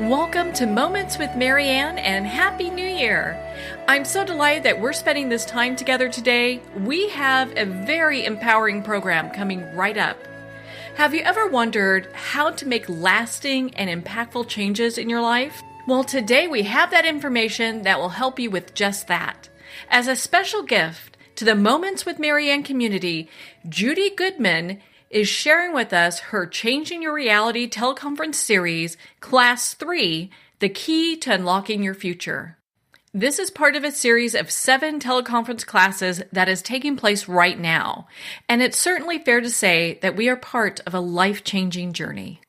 Welcome to Moments with Marianne and Happy New Year! I'm so delighted that we're spending this time together today. We have a very empowering program coming right up. Have you ever wondered how to make lasting and impactful changes in your life? Well, today we have that information that will help you with just that. As a special gift to the Moments with Marianne community, Judy Goodman is sharing with us her Changing Your Reality teleconference series, Class 3, The Key to Unlocking Your Future. This is part of a series of 7 teleconference classes that is taking place right now, and it's certainly fair to say that we are part of a life-changing journey.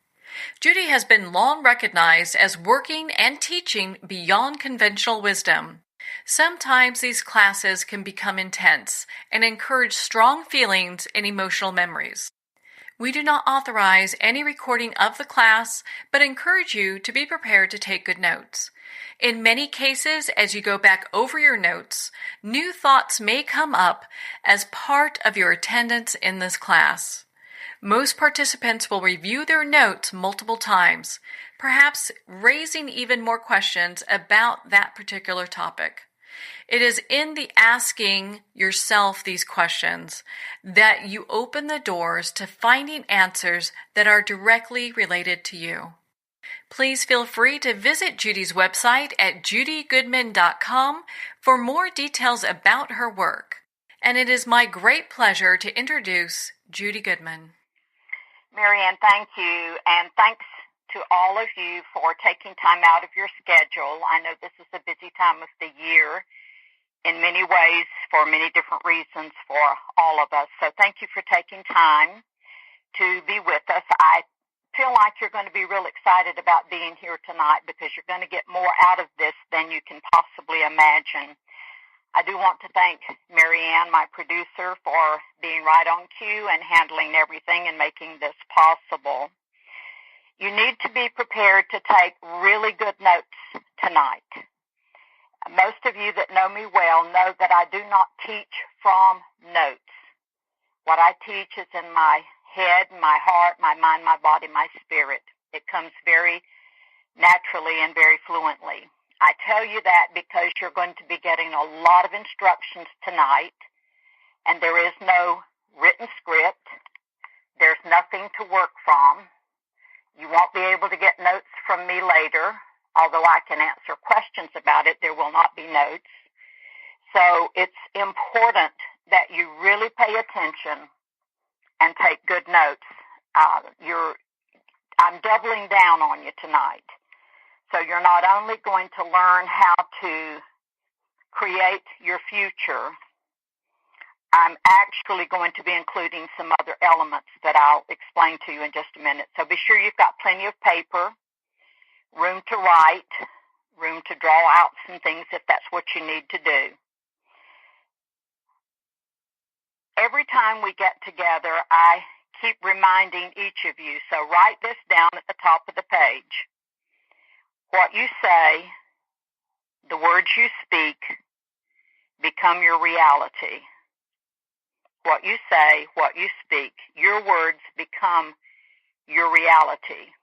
Judy has been long recognized as working and teaching beyond conventional wisdom. Sometimes these classes can become intense and encourage strong feelings and emotional memories. We do not authorize any recording of the class, but encourage you to be prepared to take good notes. In many cases, as you go back over your notes, new thoughts may come up as part of your attendance in this class. Most participants will review their notes multiple times, perhaps raising even more questions about that particular topic. It is in the asking yourself these questions that you open the doors to finding answers that are directly related to you. Please feel free to visit Judy's website at judygoodman.com for more details about her work. And it is my great pleasure to introduce Judy Goodman. Marianne, thank you, and thanks to all of you for taking time out of your schedule. I know this is a busy time of the year in many ways for many different reasons for all of us. So thank you for taking time to be with us. I feel like you're going to be real excited about being here tonight because you're going to get more out of this than you can possibly imagine. I do want to thank Marianne, my producer, for being right on cue and handling everything and making this possible. You need to be prepared to take really good notes tonight. Most of you that know me well know that I do not teach from notes. What I teach is in my head, my heart, my mind, my body, my spirit. It comes very naturally and very fluently. I tell you that because you're going to be getting a lot of instructions tonight, and there is no written script. There's nothing to work from. You won't be able to get notes from me later. Although I can answer questions about it, there will not be notes. So it's important that you really pay attention and take good notes. I'm doubling down on you tonight. So you're not only going to learn how to create your future, I'm actually going to be including some other elements that I'll explain to you in just a minute. So be sure you've got plenty of paper, room to write, room to draw out some things if that's what you need to do. Every time we get together, I keep reminding each of you, so write this down at the top of the page. What you say, the words you speak, become your reality. What you say, what you speak, your words become your reality.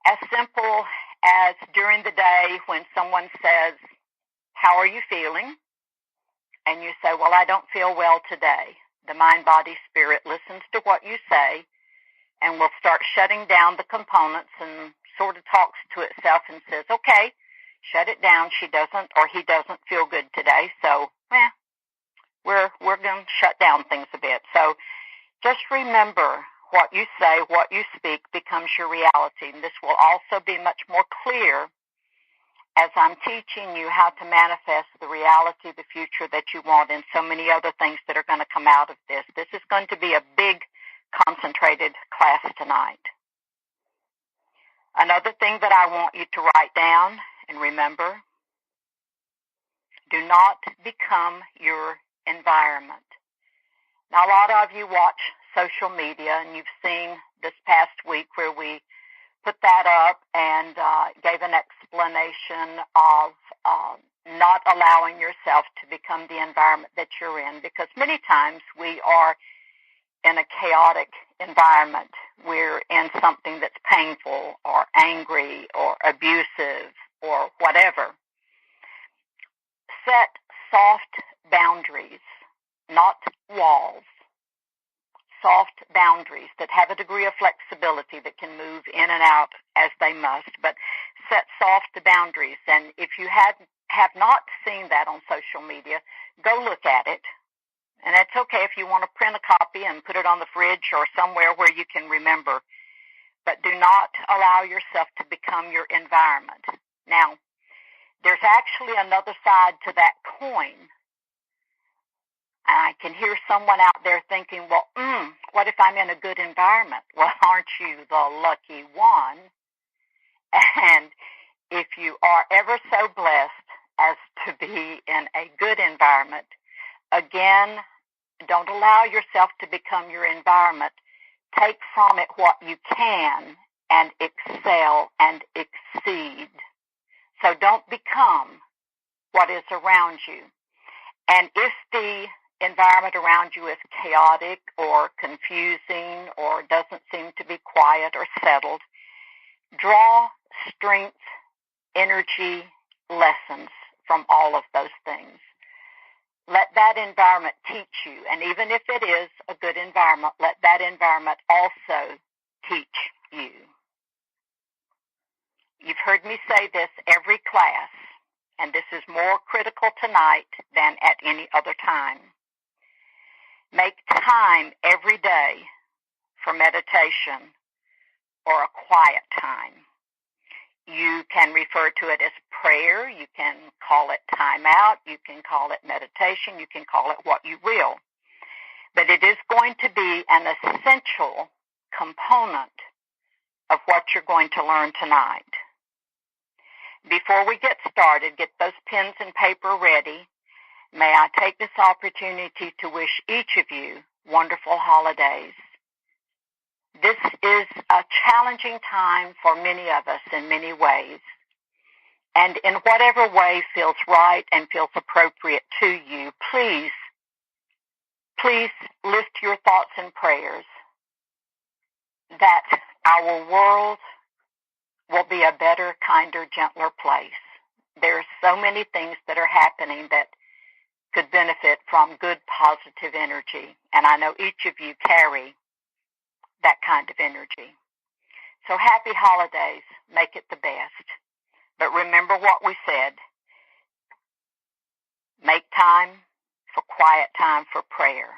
As simple as during the day when someone says, "How are you feeling?" And you say, "Well, I don't feel well today." The mind, body, spirit listens to what you say and will start shutting down the components and sort of talks to itself and says, "Okay, shut it down. She doesn't or he doesn't feel good today. So, we're going to shut down things a bit." So just remember, what you say, what you speak becomes your reality. And this will also be much more clear as I'm teaching you how to manifest the reality, the future that you want, and so many other things that are going to come out of this. This is going to be a big, concentrated class tonight. Another thing that I want you to write down and remember, do not become your environment. Now, a lot of you watch social media, and you've seen this past week where we put that up and gave an explanation of not allowing yourself to become the environment that you're in, because many times we are in a chaotic environment, we're in something that's painful or angry or abusive or whatever, set soft boundaries, not walls. Soft boundaries that have a degree of flexibility that can move in and out as they must, but set soft boundaries. And if you have not seen that on social media, go look at it. And it's okay if you want to print a copy and put it on the fridge or somewhere where you can remember. But do not allow yourself to become your environment. Now, there's actually another side to that coin. I can hear someone out there thinking, well, what if I'm in a good environment? Well, aren't you the lucky one? And if you are ever so blessed as to be in a good environment, again, don't allow yourself to become your environment. Take from it what you can and excel and exceed. So don't become what is around you. And if the environment around you is chaotic or confusing or doesn't seem to be quiet or settled, draw strength, energy, lessons from all of those things. Let that environment teach you, and even if it is a good environment, let that environment also teach you. You've heard me say this every class, and this is more critical tonight than at any other time. Make time every day for meditation or a quiet time. You can refer to it as prayer. You can call it time out. You can call it meditation. You can call it what you will. But it is going to be an essential component of what you're going to learn tonight. Before we get started, get those pens and paper ready. May I take this opportunity to wish each of you wonderful holidays. This is a challenging time for many of us in many ways. And in whatever way feels right and feels appropriate to you, please lift your thoughts and prayers that our world will be a better, kinder, gentler place. There are so many things that are happening that could benefit from good, positive energy. And I know each of you carry that kind of energy. So happy holidays. Make it the best. But remember what we said. Make time for quiet time for prayer.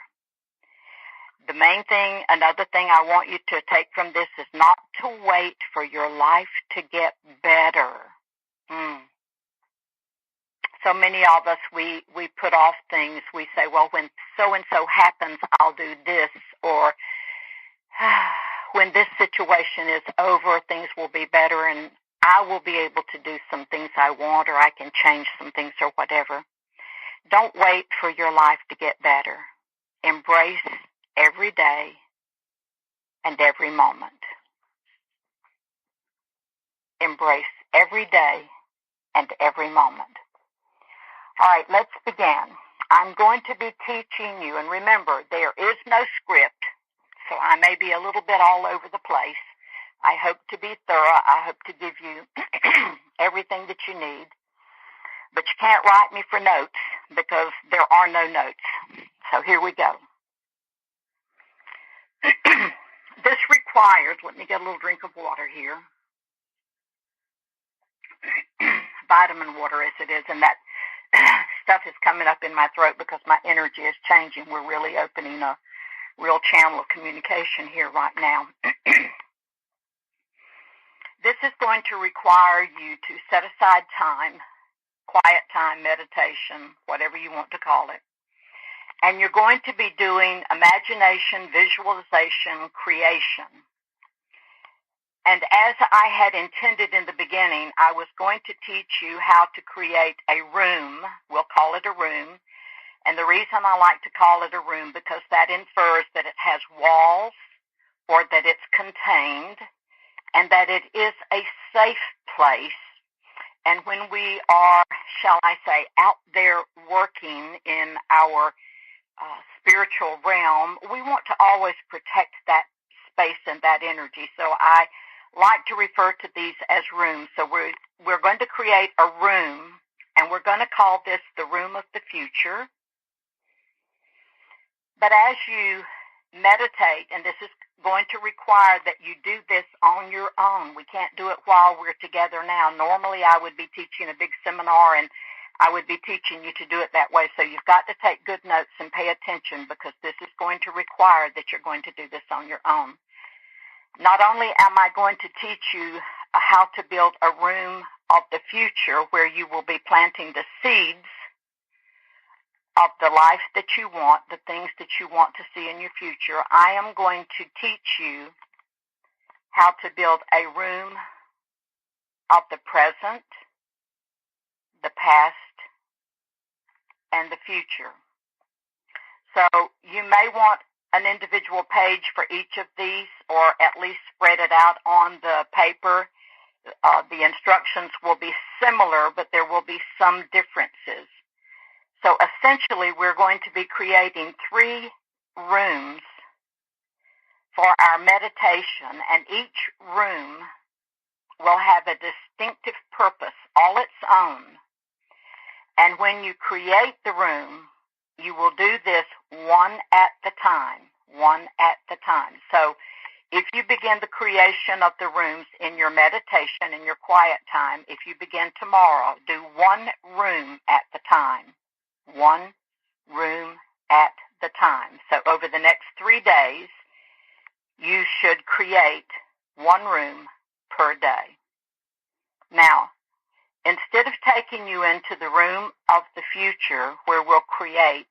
The main thing, another thing I want you to take from this is not to wait for your life to get better. So many of us, we put off things. We say, well, when so-and-so happens, I'll do this, or when this situation is over, things will be better and I will be able to do some things I want, or I can change some things or whatever. Don't wait for your life to get better. Embrace every day and every moment. Embrace every day and every moment. All right, let's begin. I'm going to be teaching you, and remember, there is no script, so I may be a little bit all over the place. I hope to be thorough. I hope to give you everything that you need. But you can't write me for notes because there are no notes. So here we go. This requires, let me get a little drink of water here. Vitamin water as it is, and that stuff is coming up in my throat because my energy is changing. We're really opening a real channel of communication here right now. This is going to require you to set aside time, quiet time, meditation, whatever you want to call it. And you're going to be doing imagination, visualization, creation. And as I had intended in the beginning, I was going to teach you how to create a room. We'll call it a room. And the reason I like to call it a room, because that infers that it has walls or that it's contained and that it is a safe place. And when we are, shall I say, out there working in our spiritual realm, we want to always protect that space and that energy. So I like to refer to these as rooms. So we're going to create a room, and we're going to call this the room of the future. But as you meditate, and this is going to require that you do this on your own. We can't do it while we're together now. Normally I would be teaching a big seminar, and I would be teaching you to do it that way. So you've got to take good notes and pay attention, because this is going to require that you're going to do this on your own. Not only am I going to teach you how to build a room of the future where you will be planting the seeds of the life that you want, the things that you want to see in your future, I am going to teach you how to build a room of the present, the past, and the future. So you may want an individual page for each of these, or at least spread it out on the paper. The instructions will be similar, but there will be some differences. So essentially, we're going to be creating 3 rooms for our meditation, and each room will have a distinctive purpose, all its own. And when you create the room, you will do this one at a time. So if you begin the creation of the rooms in your meditation, in your quiet time, if you begin tomorrow, do 1 room at the time. 1 room at the time. So over the next 3 days, you should create 1 room per day. Now, instead of taking you into the room of the future where we'll create,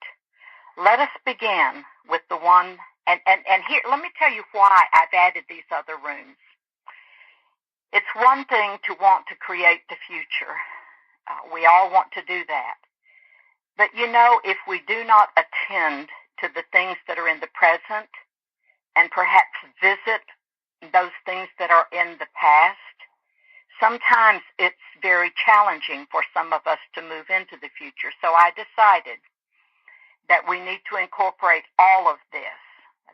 let us begin with the one, and here, let me tell you why I've added these other rooms. It's one thing to want to create the future. We all want to do that. But you know, if we do not attend to the things that are in the present, and perhaps visit those things that are in the past, sometimes it's very challenging for some of us to move into the future. So I decided that we need to incorporate all of this.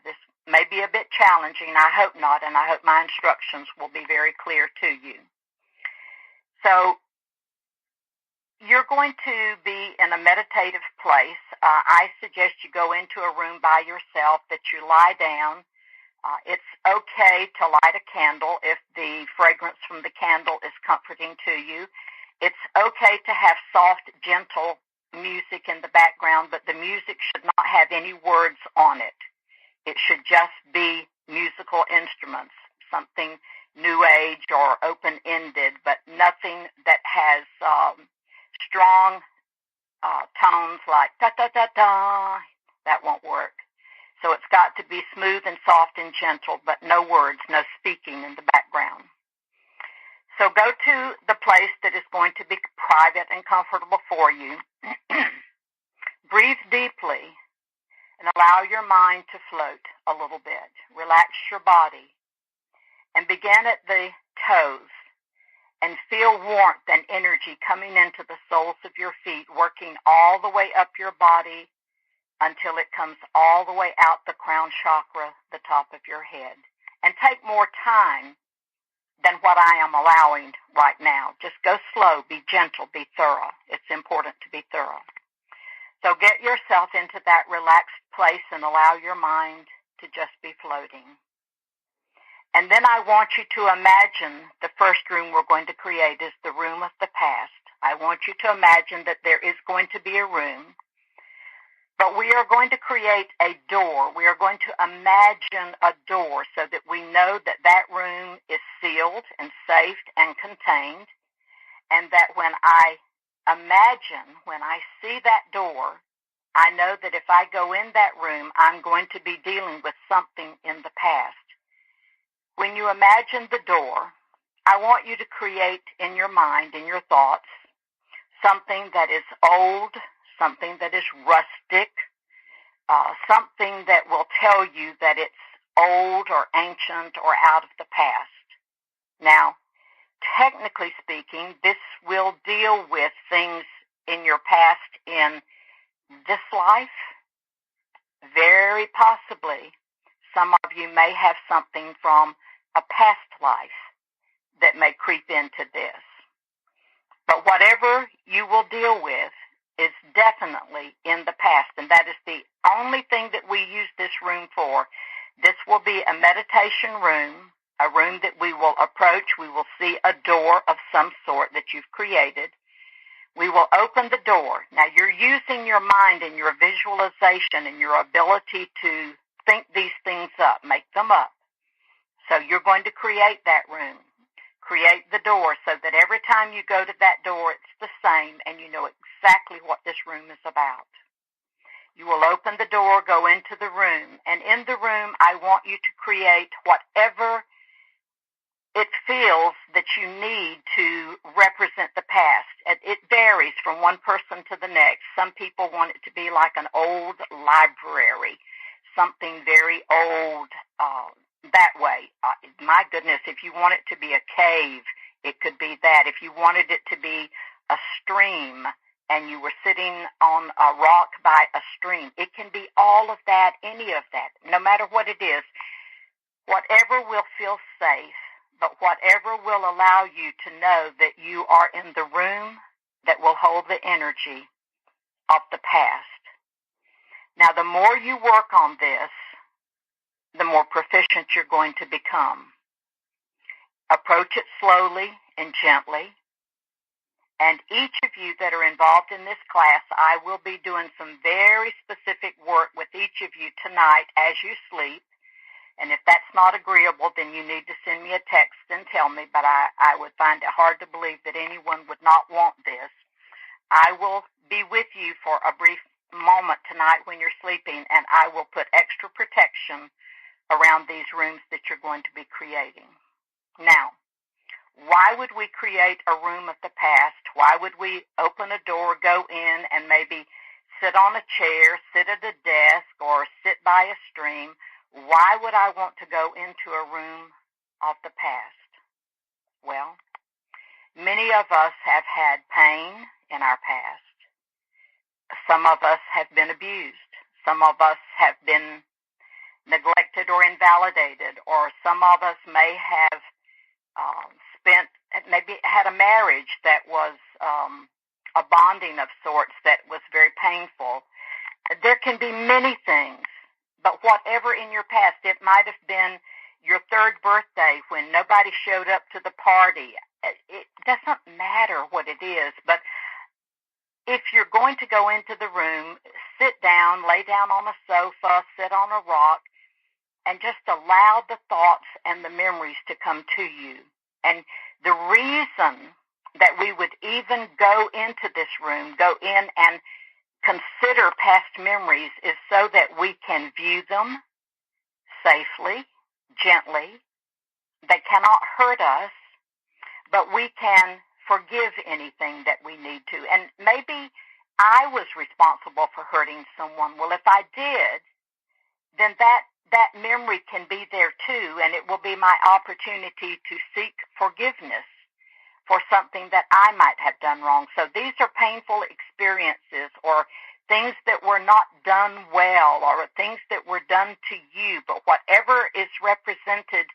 This may be a bit challenging, I hope not, and I hope my instructions will be very clear to you. So you're going to be in a meditative place. I suggest you go into a room by yourself, that you lie down. It's okay to light a candle if the fragrance from the candle is comforting to you. It's okay to have soft, gentle music in the background, but the music should not have any words on it. It should just be musical instruments, something new age or open-ended, but nothing that has strong tones like ta-ta-ta-ta. That won't work. So it's got to be smooth and soft and gentle, but no words, no speaking in the background. So go to the place that is going to be private and comfortable for you. Breathe deeply and allow your mind to float a little bit. Relax your body and begin at the toes and feel warmth and energy coming into the soles of your feet, working all the way up your body until it comes all the way out the crown chakra, the top of your head. And take more time than what I am allowing right now. Just go slow, be gentle, be thorough. It's important to be thorough. So get yourself into that relaxed place and allow your mind to just be floating. And then I want you to imagine the first room we're going to create is the room of the past. I want you to imagine that there is going to be a room, but we are going to create a door. We are going to imagine a door so that we know that that room is sealed and safe and contained, and that when I imagine, when I see that door, I know that if I go in that room, I'm going to be dealing with something in the past. When you imagine the door, I want you to create in your mind, in your thoughts, something that is old, something that is rustic, something that will tell you that it's old or ancient or out of the past. Now, technically speaking, this will deal with things in your past in this life, very possibly Some of you may have something from a past life that may creep into this. But whatever you will deal with is definitely in the past, and that is the only thing that we use this room for. This will be a meditation room, a room that we will approach. We will see a door of some sort that you've created. We will open the door. Now, you're using your mind and your visualization and your ability to think these things up, make them up. So you're going to create that room. Create the door so that every time you go to that door, it's the same and you know exactly what this room is about. You will open the door, go into the room, and in the room, I want you to create whatever it feels that you need to represent the past. It varies from one person to the next. Some people want it to be like an old library, something very old, that way. My goodness, if you want it to be a cave, it could be that. If you wanted it to be a stream and you were sitting on a rock by a stream, it can be all of that, any of that, no matter what it is. Whatever will feel safe, but whatever will allow you to know that you are in the room that will hold the energy of the past. Now, the more you work on this, the more proficient you're going to become. Approach it slowly and gently. And each of you that are involved in this class, I will be doing some very specific work with each of you tonight as you sleep. And if that's not agreeable, then you need to send me a text and tell me, but I would find it hard to believe that anyone would not want this. I will be with you for a brief moment tonight when you're sleeping, and I will put extra protection around these rooms that you're going to be creating. Now, why would we create a room of the past? Why would we open a door, go in, and maybe sit on a chair, sit at a desk, or sit by a stream? Why would I want to go into a room of the past? Well, many of us have had pain in our past. Some of us have been abused. Some of us have been neglected or invalidated, or some of us may have maybe had a marriage that was a bonding of sorts that was very painful. There can be many things, but whatever in your past, it might have been your third birthday when nobody showed up to the party. It doesn't matter what it is, but if you're going to go into the room, sit down, lay down on a sofa, sit on a rock, and just allow the thoughts and the memories to come to you. And the reason that we would even go into this room, go in and consider past memories is so that we can view them safely, gently. They cannot hurt us, but we can forgive anything that we need to. And maybe I was responsible for hurting someone. Well, if I did, then that memory can be there too, and it will be my opportunity to seek forgiveness for something that I might have done wrong. So these are painful experiences or things that were not done well or things that were done to you, but whatever is represented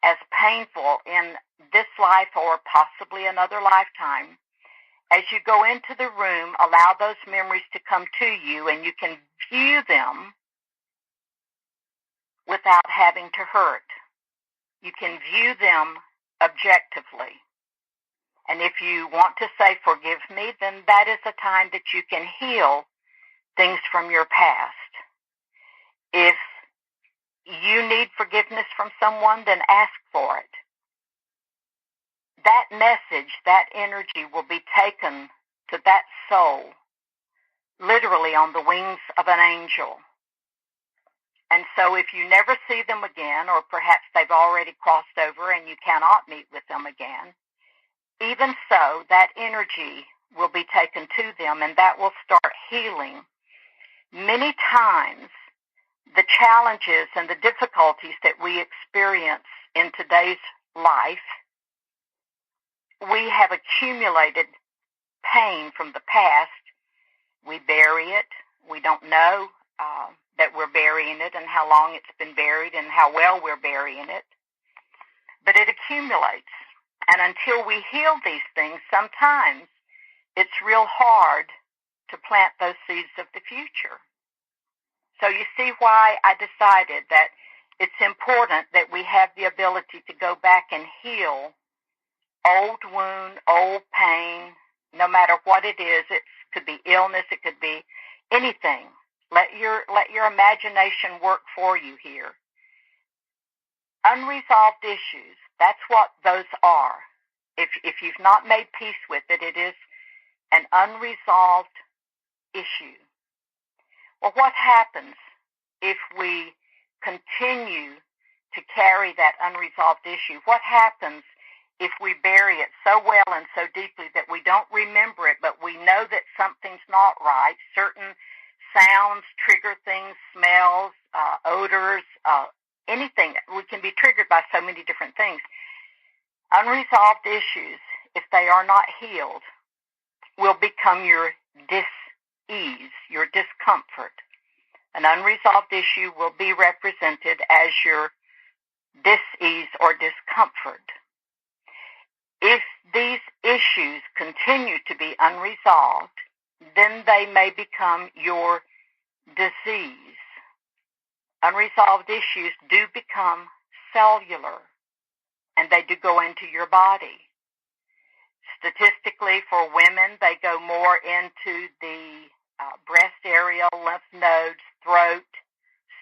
as painful in this life or possibly another lifetime, as you go into the room, allow those memories to come to you, and you can view them without having to hurt. You can view them objectively. And if you want to say, forgive me, then that is a time that you can heal things from your past. If you need forgiveness from someone, then ask for it. That message, that energy will be taken to that soul, literally on the wings of an angel. And so if you never see them again, or perhaps they've already crossed over and you cannot meet with them again, even so, that energy will be taken to them, and that will start healing. Many times, the challenges and the difficulties that we experience in today's life, we have accumulated pain from the past. We bury it. We don't know that we're burying it and how long it's been buried and how well we're burying it. But it accumulates. And until we heal these things, sometimes it's real hard to plant those seeds of the future. So you see why I decided that it's important that we have the ability to go back and heal old wound, old pain, no matter what it is. It could be illness, it could be anything. Let your imagination work for you here. Unresolved issues, that's what those are. If you've not made peace with it, it is an unresolved issue. Well, what happens if we continue to carry that unresolved issue? What happens if we bury it so well and so deeply that we don't remember it, but we know that something's not right? Certain sounds trigger things, smells, odors, anything. We can be triggered by so many different things. Unresolved issues, if they are not healed, will become your dis-ease, your discomfort. An unresolved issue will be represented as your dis-ease or discomfort. If these issues continue to be unresolved, then they may become your disease. Unresolved issues do become cellular, and they do go into your body. Statistically, for women, they go more into the breast area, lymph nodes, throat,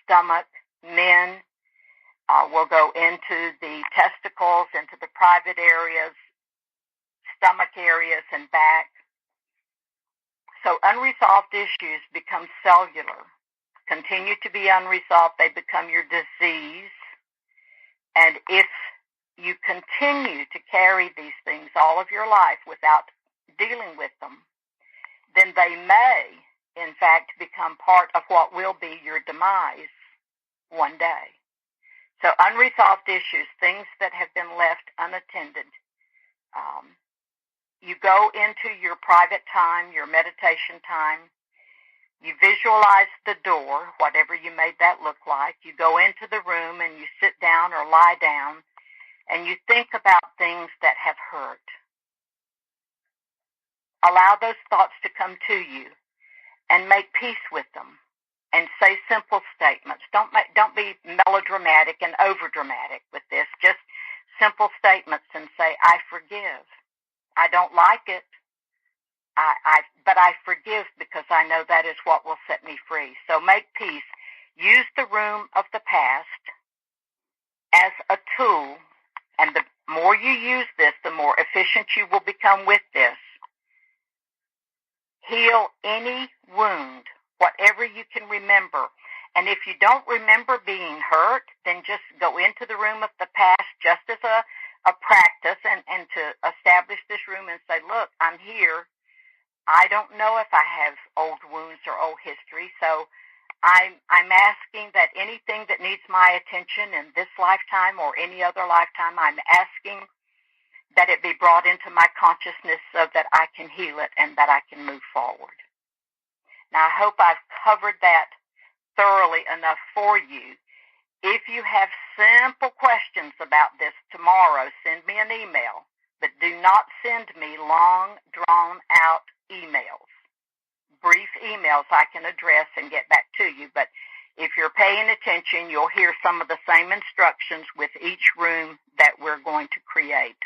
stomach. Men will go into the testicles, into the private areas, stomach areas, and back. So unresolved issues become cellular. Continue to be unresolved, they become your disease. And if you continue to carry these things all of your life without dealing with them, then they may, in fact, become part of what will be your demise one day. So unresolved issues, things that have been left unattended. You go into your private time, your meditation time. You visualize the door, whatever you made that look like. You go into the room and you sit down or lie down, and you think about things that have hurt. Allow those thoughts to come to you and make peace with them and say simple statements. Don't be melodramatic and overdramatic with this. Just simple statements and say, I forgive. I don't like it, but I forgive because I know that is what will set me free. So make peace. Use the room of the past as a tool, and the more you use this, the more efficient you will become with this. Heal any wound, whatever you can remember. And if you don't remember being hurt, then just go into the room of the past just as a practice and to establish this room and say, look, I'm here. I don't know if I have old wounds or old history, so I'm asking that anything that needs my attention in this lifetime or any other lifetime, I'm asking that it be brought into my consciousness so that I can heal it and that I can move forward. Now, I hope I've covered that thoroughly enough for you. If you have simple questions about this tomorrow, send me an email, but do not send me long, drawn-out emails. Brief emails I can address and get back to you, but if you're paying attention, you'll hear some of the same instructions with each room that we're going to create.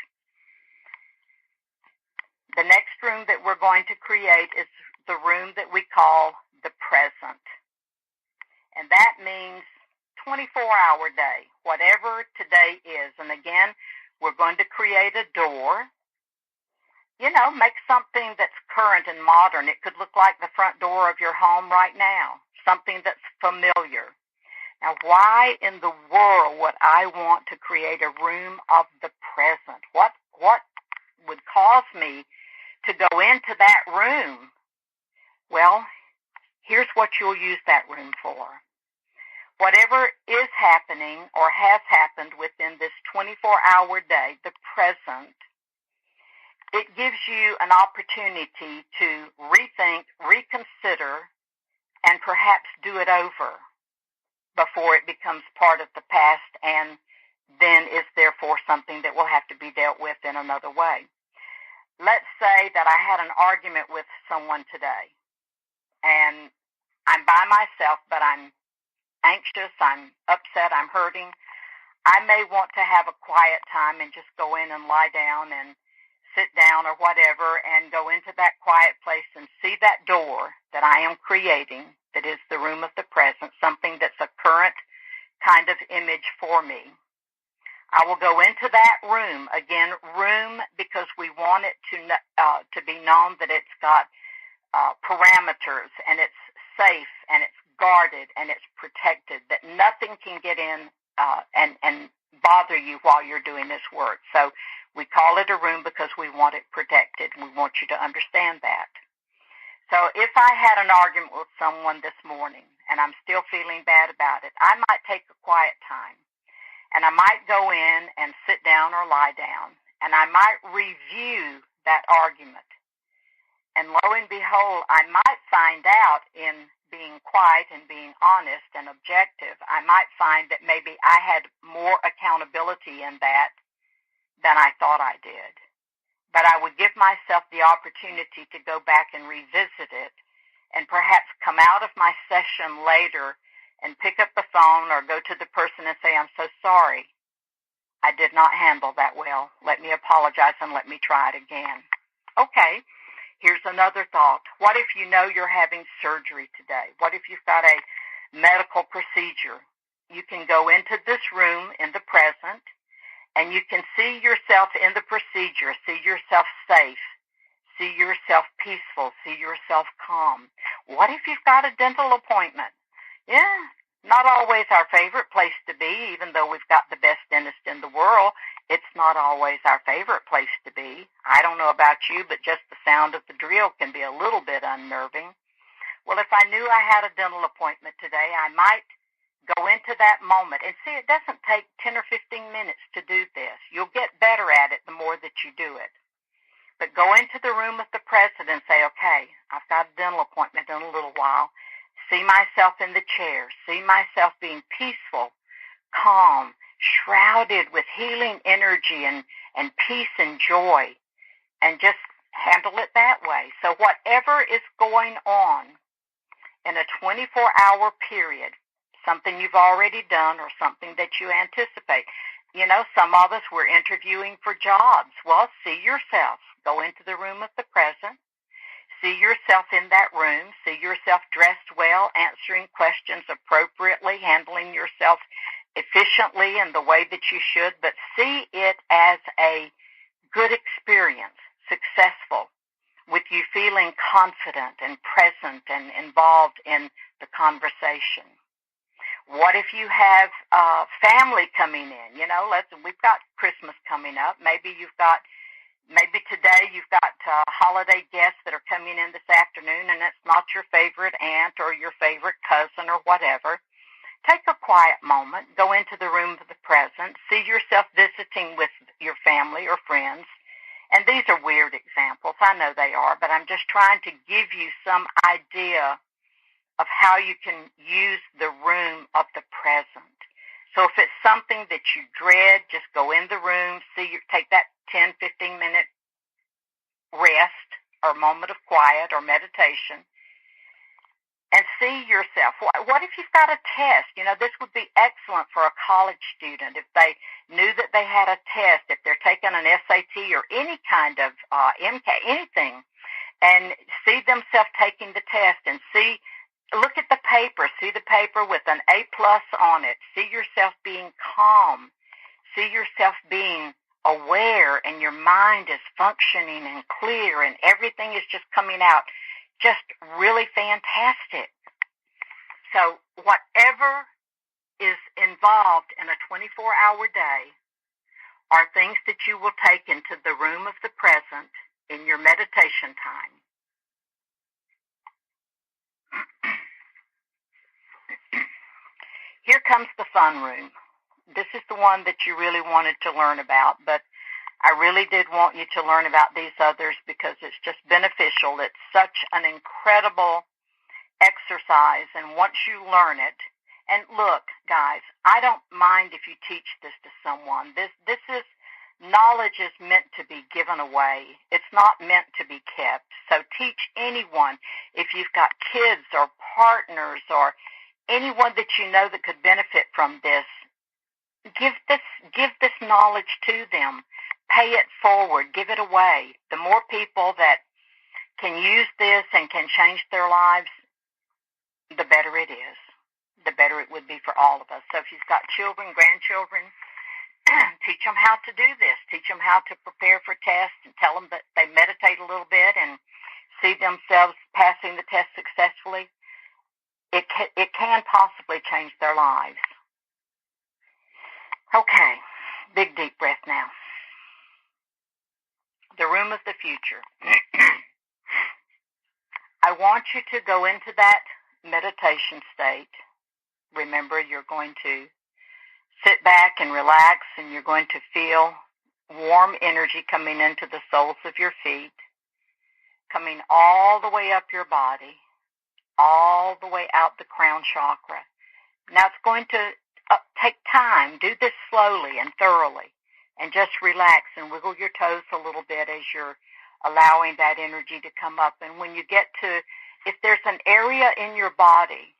The next room that we're going to create is the room that we call the present. And that means 24-hour day, whatever today is. And again, we're going to create a door. Make something that's current and modern. It could look like the front door of your home right now, something that's familiar. Now, why in the world would I want to create a room of the present? What would cause me to go into that room? Well, here's what you'll use that room for. Whatever is happening or has happened within this 24-hour day, the present, it gives you an opportunity to rethink, reconsider, and perhaps do it over. before it becomes part of the past and then is therefore something that will have to be dealt with in another way. Let's say that I had an argument with someone today, and I'm by myself, but I'm anxious, I'm upset, I'm hurting. I may want to have a quiet time and just go in and lie down and sit down or whatever and go into that quiet place and see that door that I am creating, that is the room of the present, something that's a current kind of image for me. I will go into that room, again, room because we want it to be known that it's got parameters and it's safe and it's guarded and it's protected, that nothing can get in and bother you while you're doing this work. So we call it a room because we want it protected. We want you to understand that. So if I had an argument with someone this morning and I'm still feeling bad about it, I might take a quiet time. And I might go in and sit down or lie down, and I might review that argument. And lo and behold, I might find out in being quiet and being honest and objective, I might find that maybe I had more accountability in that than I thought I did. But I would give myself the opportunity to go back and revisit it and perhaps come out of my session later and pick up the phone or go to the person and say, I'm so sorry. I did not handle that well. Let me apologize and let me try it again. Okay, here's another thought. What if you know you're having surgery today? What if you've got a medical procedure? You can go into this room in the present and you can see yourself in the procedure, see yourself safe, see yourself peaceful, see yourself calm. What if you've got a dental appointment? Yeah, not always our favorite place to be, even though we've got the best dentist in the world. It's not always our favorite place to be. I don't know about you, but just the sound of the drill can be a little bit unnerving. Well, if I knew I had a dental appointment today, I might go into that moment. And see, it doesn't take 10 or 15 minutes to do this. You'll get better at it the more that you do it. But go into the room of the present and say, okay, I've got a dental appointment in a little while. See myself in the chair. See myself being peaceful, calm, shrouded with healing energy and peace and joy, and just handle it that way. So whatever is going on in a 24-hour period, something you've already done or something that you anticipate. You know, some of us were interviewing for jobs. Well, see yourself. Go into the room of the present. See yourself in that room. See yourself dressed well, answering questions appropriately, handling yourself efficiently in the way that you should, but see it as a good experience, successful, with you feeling confident and present and involved in the conversation. What if you have family coming in? You know, we've got Christmas coming up. Maybe today you've got holiday guests that are coming in this afternoon, and it's not your favorite aunt or your favorite cousin or whatever. Take a quiet moment. Go into the room of the present. See yourself visiting with your family or friends. And these are weird examples. I know they are, but I'm just trying to give you some idea of how you can use the room of the present. So if it's something that you dread, just go in the room, take that 10, 15-minute rest or moment of quiet or meditation and see yourself. What if you've got a test? You know, this would be excellent for a college student if they knew that they had a test, if they're taking an SAT or any kind of MK, anything, and see themselves taking the test and look at the paper, see the paper with an A+ on it. See yourself being calm. See yourself being aware, and your mind is functioning and clear, and everything is just coming out just really fantastic. So whatever is involved in a 24-hour day are things that you will take into the room of the present in your meditation time. Here comes the fun room. This is the one that you really wanted to learn about, but I really did want you to learn about these others because it's just beneficial. It's such an incredible exercise, and once you learn it And look, guys, I don't mind if you teach this to someone. This is knowledge is meant to be given away. It's not meant to be kept. So teach anyone. If you've got kids or partners or anyone that you know that could benefit from this, give this knowledge to them. Pay it forward. Give it away. The more people that can use this and can change their lives, the better it is. The better it would be for all of us. So if you've got children, grandchildren, teach them how to do this. Teach them how to prepare for tests and tell them that they meditate a little bit and see themselves passing the test successfully. It can possibly change their lives. Okay, big deep breath now. The room of the future. I want you to go into that meditation state. Remember, you're going to sit back and relax, and you're going to feel warm energy coming into the soles of your feet, coming all the way up your body, all the way out the crown chakra. Now, it's going to take time. Do this slowly and thoroughly, and just relax and wiggle your toes a little bit as you're allowing that energy to come up. And when you get to, if there's an area in your body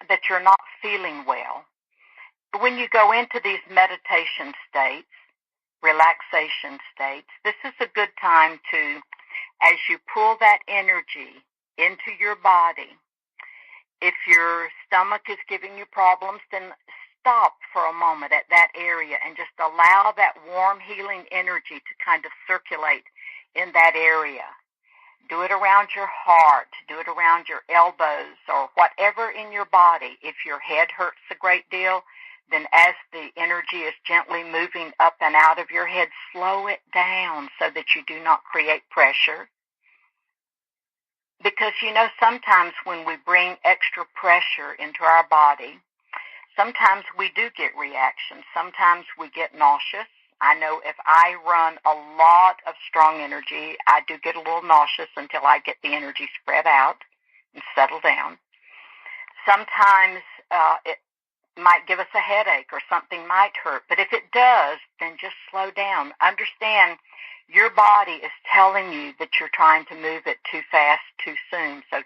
that you're not feeling well, when you go into these meditation states, relaxation states, this is a good time to, as you pull that energy into your body, if your stomach is giving you problems, then stop for a moment at that area and just allow that warm, healing energy to kind of circulate in that area. Do it around your heart. Do it around your elbows or whatever in your body. If your head hurts a great deal, then as the energy is gently moving up and out of your head, slow it down so that you do not create pressure. Because, sometimes when we bring extra pressure into our body, sometimes we do get reactions. Sometimes we get nauseous. I know if I run a lot of strong energy, I do get a little nauseous until I get the energy spread out and settle down. Sometimes it might give us a headache or something might hurt. But if it does, then just slow down. Understand your body is telling you that you're trying to move it too fast, too soon. So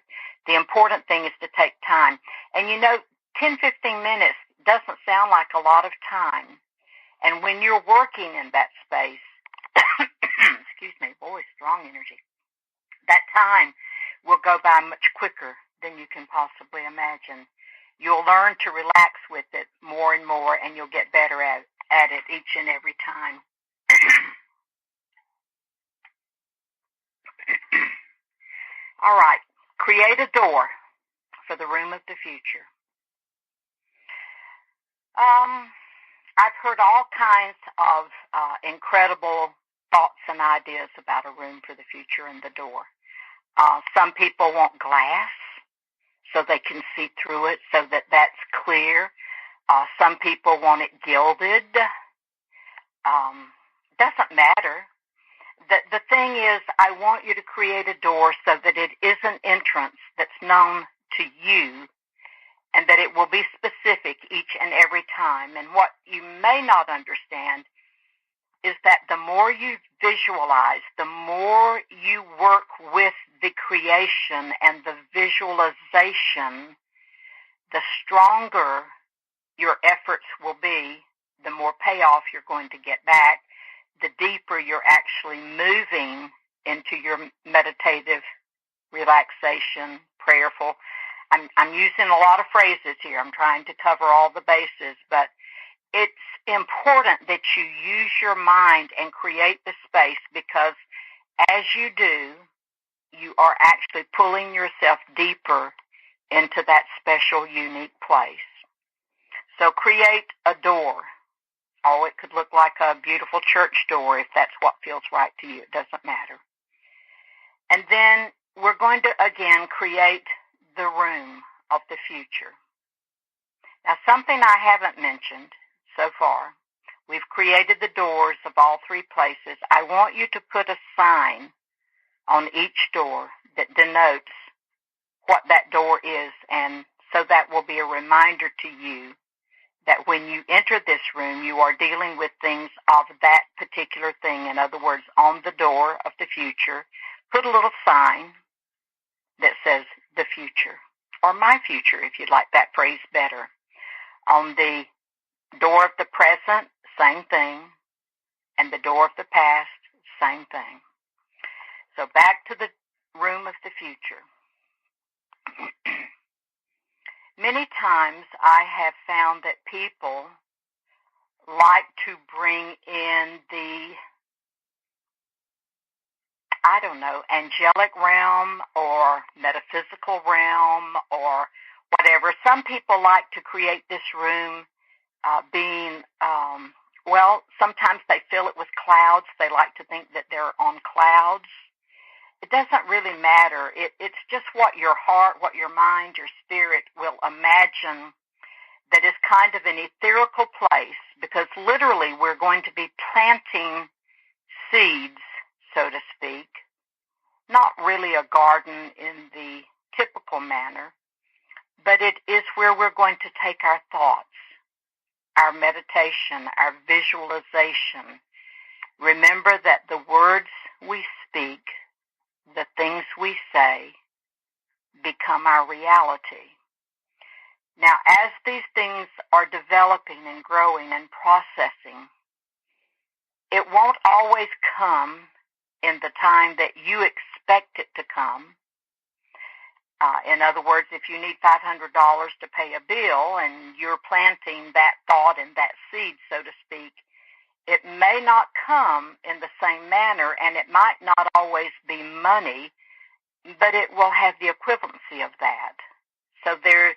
the important thing is to take time. And 10, 15 minutes doesn't sound like a lot of time. And when you're working in that space, excuse me, boy, strong energy, that time will go by much quicker than you can possibly imagine. You'll learn to relax with it more and more, and you'll get better at it each and every time. All right, create a door for the room of the future. I've heard all kinds of incredible thoughts and ideas about a room for the future and the door. Some people want glass so they can see through it so that that's clear. Some people want it gilded. Doesn't matter. The thing is, I want you to create a door so that it is an entrance that's known to you, and that it will be specific each and every time. And what you may not understand is that the more you visualize, the more you work with the creation and the visualization, the stronger your efforts will be, the more payoff you're going to get back, the deeper you're actually moving into your meditative, relaxation, prayerful. I'm using a lot of phrases here. I'm trying to cover all the bases, but it's important that you use your mind and create the space, because as you do, you are actually pulling yourself deeper into that special, unique place. So create a door. Oh, it could look like a beautiful church door if that's what feels right to you. It doesn't matter. And then we're going to, again, create the room of the future. Now, something I haven't mentioned so far, we've created the doors of all three places. I want you to put a sign on each door that denotes what that door is and So that will be a reminder to you that when you enter this room, you are dealing with things of that particular thing. In other words, on the door of the future, put a little sign that says the future, or my future, if you'd like that phrase better. On the door of the present, same thing, and the door of the past, same thing. So back to the room of the future. Many times I have found that people like to bring in the, angelic realm or metaphysical realm or whatever. Some people like to create this room sometimes they fill it with clouds. They like to think that they're on clouds. It doesn't really matter. It's just what your heart, what your mind, your spirit will imagine that is kind of an ethereal place, because literally we're going to be planting seeds, so to speak. Not really a garden in the typical manner, but it is where we're going to take our thoughts, our meditation, our visualization. Remember that the words we speak, the things we say, become our reality. Now, as these things are developing and growing and processing, it won't always come in the time that you expect it to come. In other words, if you need $500 to pay a bill and you're planting that thought and that seed, so to speak, it may not come in the same manner, and it might not always be money, but it will have the equivalency of that. So there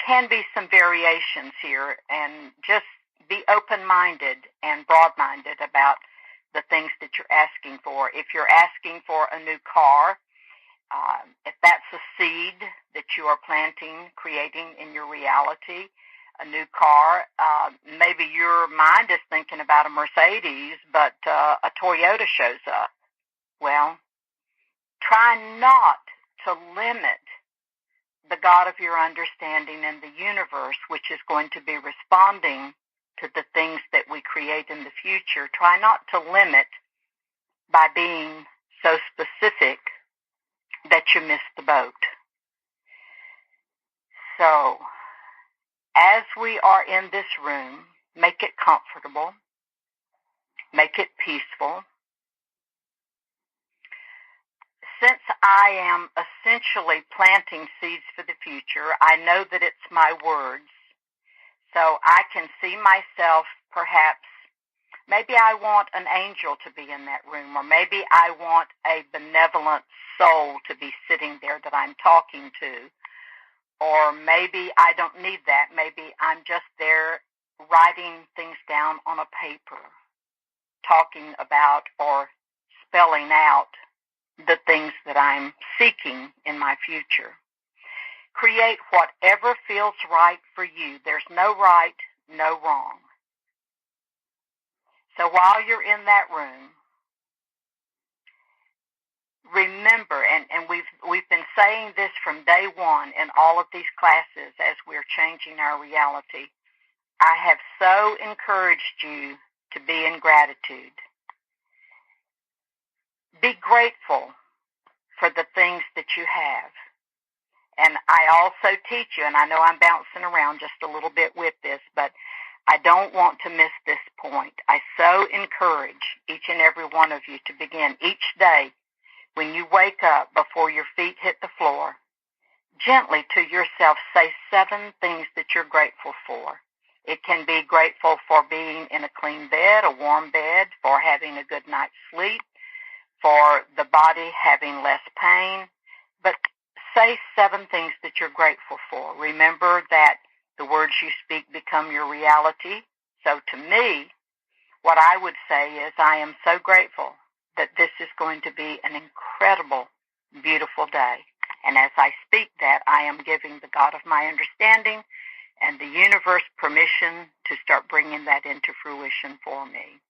can be some variations here, and just be open-minded and broad-minded about the things that you're asking for. If you're asking for a new car, if that's a seed that you are planting, creating in your reality, a new car, maybe your mind is thinking about a Mercedes, but a Toyota shows up. Well, try not to limit the God of your understanding and the universe, which is going to be responding to the things that we create in the future. Try not to limit by being so specific that you miss the boat. So, as we are in this room, make it comfortable, make it peaceful. Since I am essentially planting seeds for the future, I know that it's my words. So I can see myself perhaps, maybe I want an angel to be in that room, or maybe I want a benevolent soul to be sitting there that I'm talking to, or maybe I don't need that. Maybe I'm just there writing things down on a paper, talking about or spelling out the things that I'm seeking in my future. Create whatever feels right for you. There's no right, no wrong. So while you're in that room, remember, and we've been saying this from day one in all of these classes as we're changing our reality, I have so encouraged you to be in gratitude. Be grateful for the things that you have. And I also teach you, and I know I'm bouncing around just a little bit with this, but I don't want to miss this point. I so encourage each and every one of you to begin each day when you wake up, before your feet hit the floor, gently to yourself say 7 things that you're grateful for. It can be grateful for being in a clean bed, a warm bed, for having a good night's sleep, for the body having less pain, but say 7 things that you're grateful for. Remember that the words you speak become your reality. So to me, what I would say is I am so grateful that this is going to be an incredible, beautiful day. And as I speak that, I am giving the God of my understanding and the universe permission to start bringing that into fruition for me.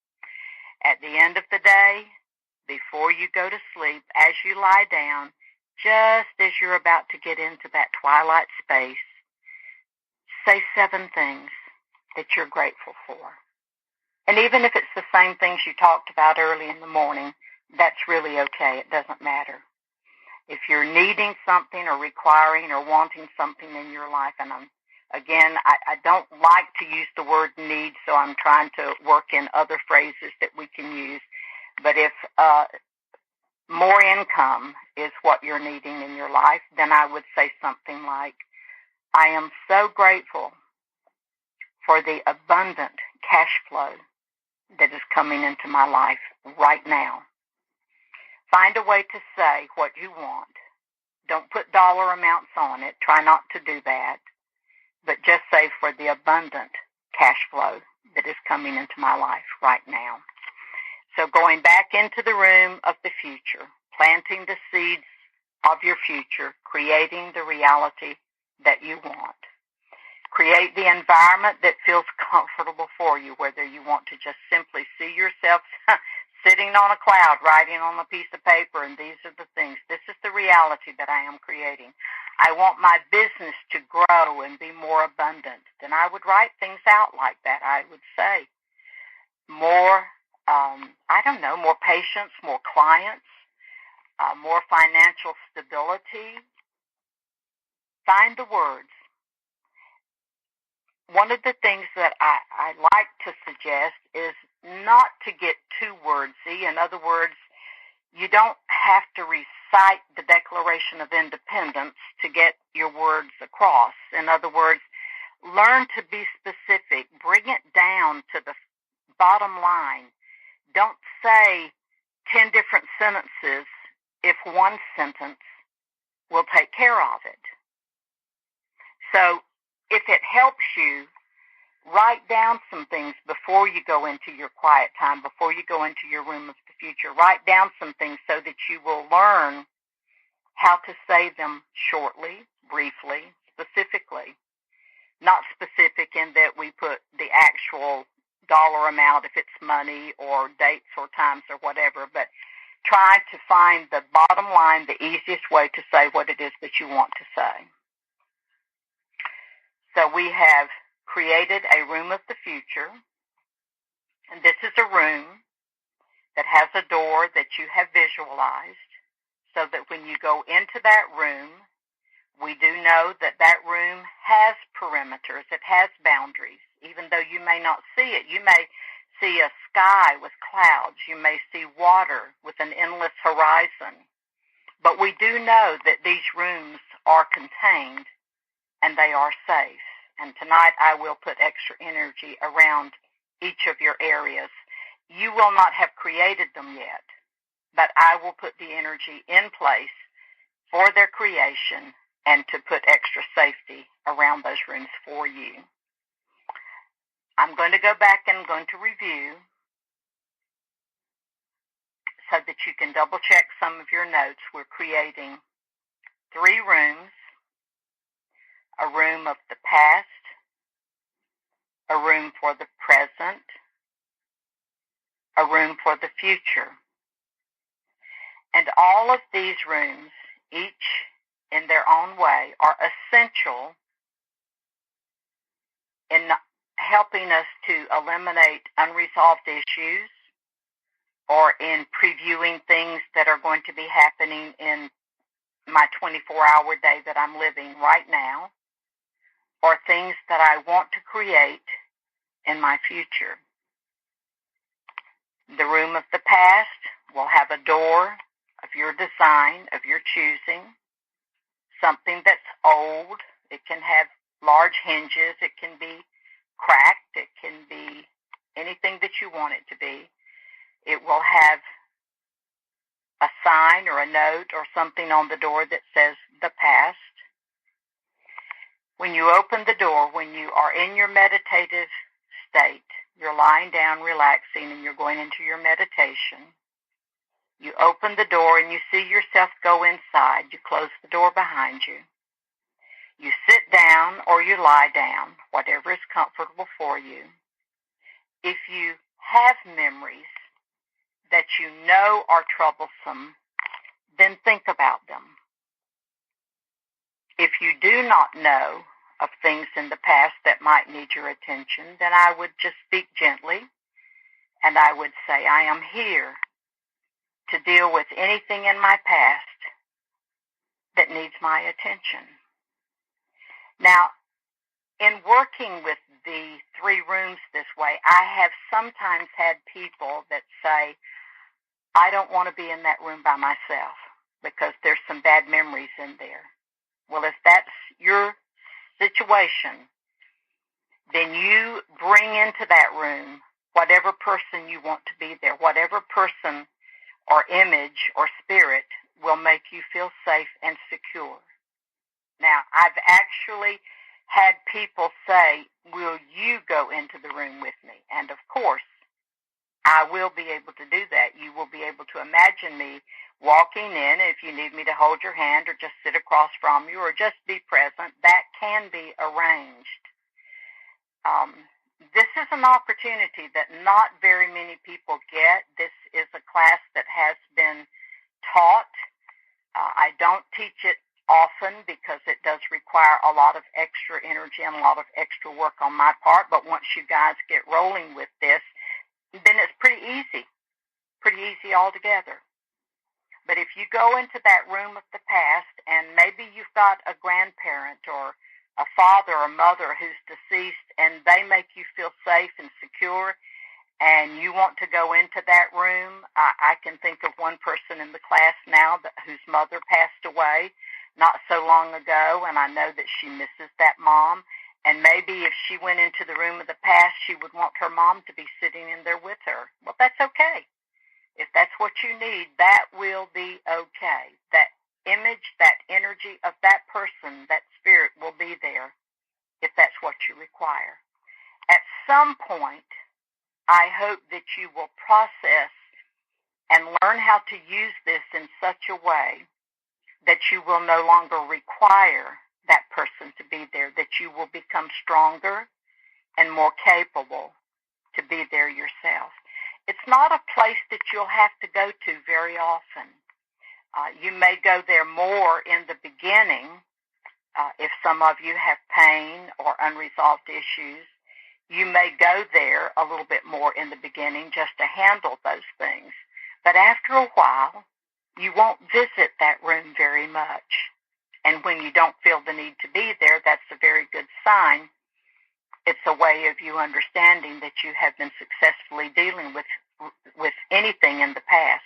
At the end of the day, before you go to sleep, as you lie down, just as you're about to get into that twilight space, say 7 things that you're grateful for. And even if it's the same things you talked about early in the morning, that's really okay. It doesn't matter. If you're needing something or requiring or wanting something in your life, and I don't like to use the word need, so I'm trying to work in other phrases that we can use. But if more income is what you're needing in your life, then I would say something like, I am so grateful for the abundant cash flow that is coming into my life right now. Find a way to say what you want. Don't put dollar amounts on it. Try not to do that. But just say for the abundant cash flow that is coming into my life right now. So going back into the room of the future, planting the seeds of your future, creating the reality that you want. Create the environment that feels comfortable for you, whether you want to just simply see yourself sitting on a cloud, writing on a piece of paper, and these are the things. This is the reality that I am creating. I want my business to grow and be more abundant. Then I would write things out like that. I would say more, more patience, more clients, more financial stability. Find the words. One of the things that I like to suggest is not to get too wordsy. In other words, you don't have to recite the Declaration of Independence to get your words across. In other words, learn to be specific. Bring it down to the bottom line. Don't say 10 different sentences if one sentence will take care of it. So if it helps you, write down some things before you go into your quiet time, before you go into your room of the future. Write down some things so that you will learn how to say them shortly, briefly, specifically. Not specific in that we put the actual dollar amount if it's money or dates or times or whatever, but try to find the bottom line, the easiest way to say what it is that you want to say. So we have created a room of the future, and this is a room that has a door that you have visualized so that when you go into that room, we do know that that room has perimeters, it has boundaries, even though you may not see it. You may see a sky with clouds, you may see water with an endless horizon, but we do know that these rooms are contained and they are safe. And tonight I will put extra energy around each of your areas. You will not have created them yet, but I will put the energy in place for their creation and to put extra safety around those rooms for you. I'm going to go back and I'm going to review so that you can double check some of your notes. We're creating 3 rooms. A room of the past, a room for the present, a room for the future. And all of these rooms, each in their own way, are essential in helping us to eliminate unresolved issues or in previewing things that are going to be happening in my 24-hour day that I'm living right now, or things that I want to create in my future. The room of the past will have a door of your design, of your choosing, something that's old. It can have large hinges. It can be cracked. It can be anything that you want it to be. It will have a sign or a note or something on the door that says the past. When you open the door, when you are in your meditative state, you're lying down, relaxing, and you're going into your meditation. You open the door and you see yourself go inside. You close the door behind you. You sit down or you lie down, whatever is comfortable for you. If you have memories that you know are troublesome, then think about them. If you do not know of things in the past that might need your attention, then I would just speak gently, and I would say, I am here to deal with anything in my past that needs my attention. Now, in working with the 3 rooms this way, I have sometimes had people that say, I don't want to be in that room by myself because there's some bad memories in there. Well, if that's your situation, then you bring into that room whatever person you want to be there, whatever person or image or spirit will make you feel safe and secure. Now, I've actually had people say, will you go into the room with me? And of course, I will be able to do that. You will be able to imagine me walking in. If you need me to hold your hand or just sit across from you or just be present, that can be arranged. This is an opportunity that not very many people get. This is a class that has been taught. I don't teach it often because it does require a lot of extra energy and a lot of extra work on my part. But once you guys get rolling with this, then it's pretty easy altogether. But if you go into that room of the past and maybe you've got a grandparent or a father or mother who's deceased and they make you feel safe and secure and you want to go into that room, I can think of one person in the class now whose mother passed away not so long ago, and I know that she misses that mom. And maybe if she went into the room of the past, she would want her mom to be sitting in there with her. Well, that's okay. If that's what you need, that will be okay. That image, that energy of that person, that spirit will be there if that's what you require. At some point, I hope that you will process and learn how to use this in such a way that you will no longer require that person to be there, that you will become stronger and more capable to be there yourself. It's not a place that you'll have to go to very often. You may go there more in the beginning if some of you have pain or unresolved issues. You may go there a little bit more in the beginning just to handle those things. But after a while, you won't visit that room very much. And when you don't feel the need to be there, that's a very good sign. It's a way of you understanding that you have been successfully dealing with anything in the past.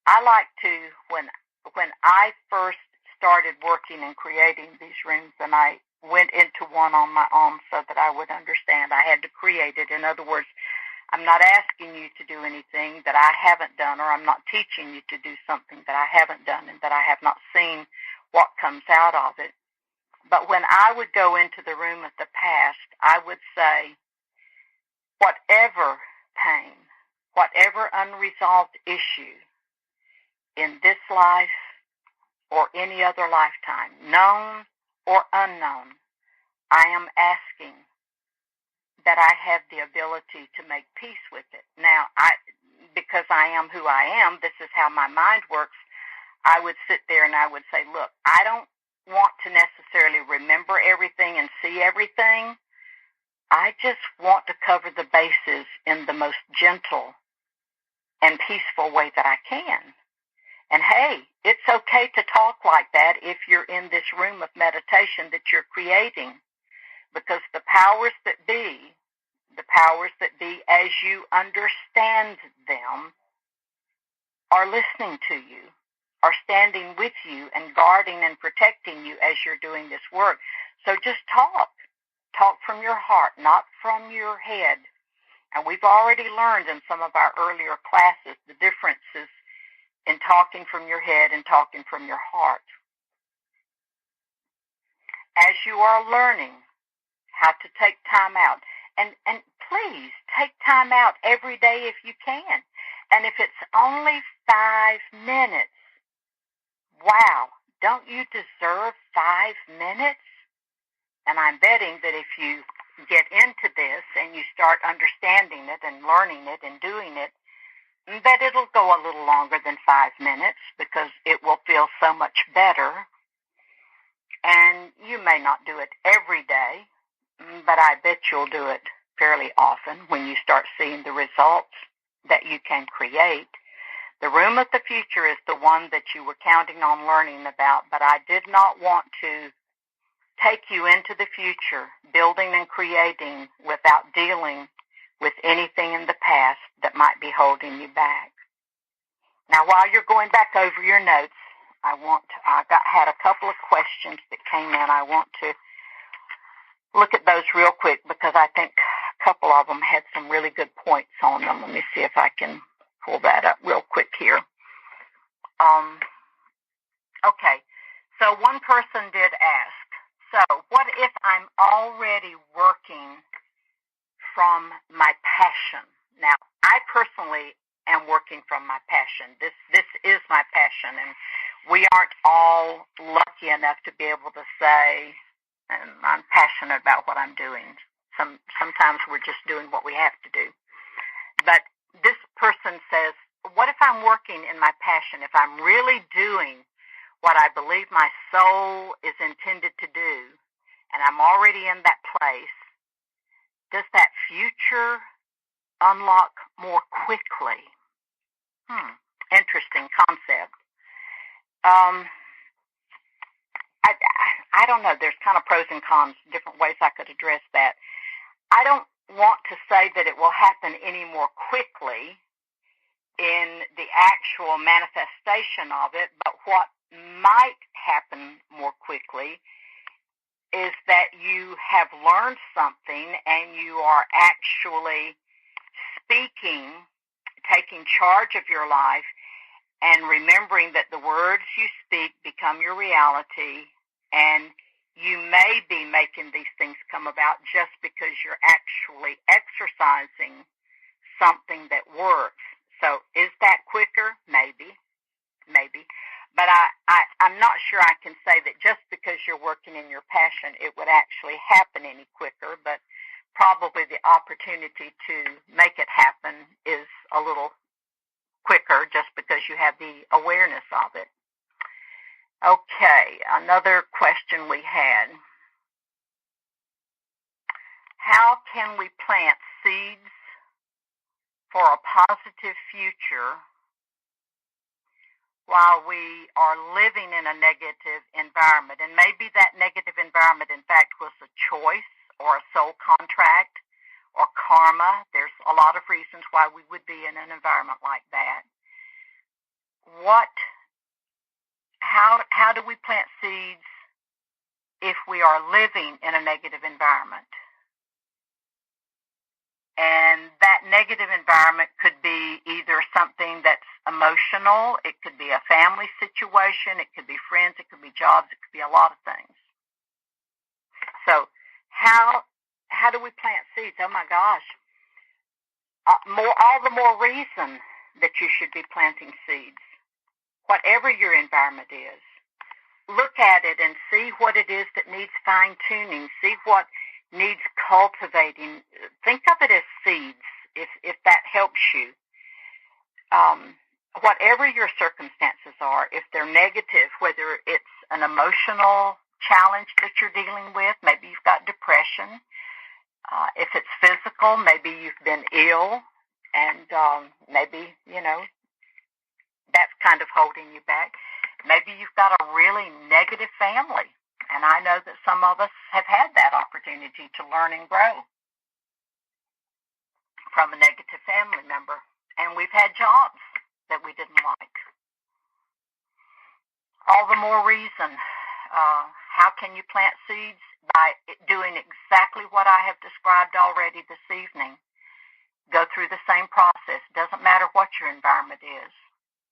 I like to, when I first started working and creating these rooms, and I went into one on my own so that I would understand, I had to create it. In other words, I'm not asking you to do anything that I haven't done, or I'm not teaching you to do something that I haven't done and that I have not seen what comes out of it. But when I would go into the room of the past, I would say, whatever pain, whatever unresolved issue in this life or any other lifetime, known or unknown, I am asking that I have the ability to make peace with it. Now, because I am who I am, this is how my mind works. I would sit there and I would say, look, I don't want to necessarily remember everything and see everything. I just want to cover the bases in the most gentle and peaceful way that I can. And hey, it's okay to talk like that if you're in this room of meditation that you're creating, because the powers that be as you understand them, are listening to you, are standing with you and guarding and protecting you as you're doing this work. So just talk. Talk from your heart, not from your head. And we've already learned in some of our earlier classes the differences in talking from your head and talking from your heart. As you are learning how to take time out, and please take time out every day if you can. And if it's only 5 minutes, wow, don't you deserve 5 minutes? And I'm betting that if you get into this and you start understanding it and learning it and doing it, that it'll go a little longer than 5 minutes because it will feel so much better. And you may not do it every day, but I bet you'll do it fairly often when you start seeing the results that you can create. The room of the future is the one that you were counting on learning about, but I did not want to take you into the future, building and creating without dealing with anything in the past that might be holding you back. Now, while you're going back over your notes, I had a couple of questions that came in. I want to look at those real quick because I think a couple of them had some really good points on them. Let me see if I can pull that up real quick here. Okay, so one person did ask, so what if I'm already working from my passion? Now, I personally am working from my passion. This is my passion, and we aren't all lucky enough to be able to say, I'm passionate about what I'm doing. Sometimes we're just doing what we have to do. But this person says, what if I'm working in my passion? If I'm really doing what I believe my soul is intended to do, and I'm already in that place, does that future unlock more quickly? Interesting concept. I don't know. There's kind of pros and cons, different ways I could address that. I don't want to say that it will happen any more quickly in the actual manifestation of it, but what might happen more quickly is that you have learned something and you are actually speaking, taking charge of your life, and remembering that the words you speak become your reality, and you may be making these things come about just because you're actually exercising something that works. So is that quicker? Maybe. But I'm not sure I can say that just because you're working in your passion, it would actually happen any quicker, but probably the opportunity to make it happen is a little quicker just because you have the awareness of it. Okay, another question we had. How can we plant seeds for a positive future while we are living in a negative environment? And maybe that negative environment, in fact, was a choice or a soul contract or karma. There's a lot of reasons why we would be in an environment like that. How do we plant seeds if we are living in a negative environment? And that negative environment could be either something that's emotional, it could be a family situation, it could be friends, it could be jobs, it could be a lot of things. So how do we plant seeds? Oh my gosh. All the more reason that you should be planting seeds. Whatever your environment is, look at it and see what it is that needs fine-tuning. See what needs cultivating. Think of it as seeds, if that helps you. Whatever your circumstances are, if they're negative, whether it's an emotional challenge that you're dealing with, maybe you've got depression. If it's physical, maybe you've been ill, and maybe, that's kind of holding you back. Maybe you've got a really negative family, and I know that some of us have had that opportunity to learn and grow from a negative family member, and we've had jobs that we didn't like. All the more reason. How can you plant seeds? By doing exactly what I have described already this evening. Go through the same process. Doesn't matter what your environment is.